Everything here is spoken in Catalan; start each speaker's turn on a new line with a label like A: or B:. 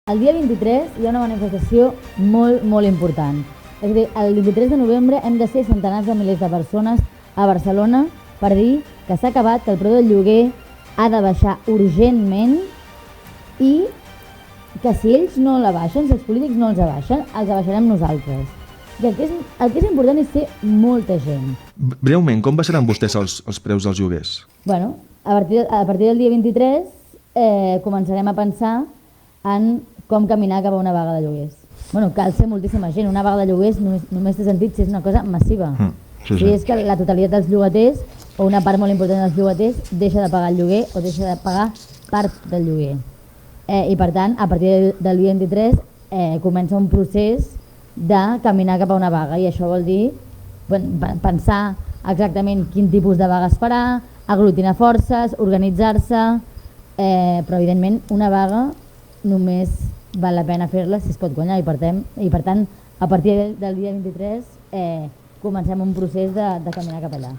A: El dia 23 hi ha una manifestació molt, molt important. És a dir, el 23 de novembre hem de ser centenars de milers de persones a Barcelona per dir que s'ha acabat, que el preu del lloguer ha de baixar urgentment i que si ells no la baixen, si els polítics no els abaixen, els abaixarem nosaltres. I el que és important és ser molta gent.
B: Breument, com baixaran vostès els preus dels lloguers?
A: Bueno, a partir del dia 23 començarem a pensar en com caminar cap a una vaga de lloguers. Bueno, cal ser moltíssima gent. Una vaga de lloguers només té sentit si és una cosa massiva.
B: Sí.
A: Si és que la totalitat dels llogaters, o una part molt important dels llogaters, deixa de pagar el lloguer o deixa de pagar part del lloguer. I per tant, a partir del dia 23 comença un procés de caminar cap a una vaga, i això vol dir pensar exactament quin tipus de vaga es farà, aglutinar forces, organitzar-se, però evidentment una vaga només val la pena fer-la si es pot guanyar, i per tant a partir del dia 23 comencem un procés de caminar cap allà.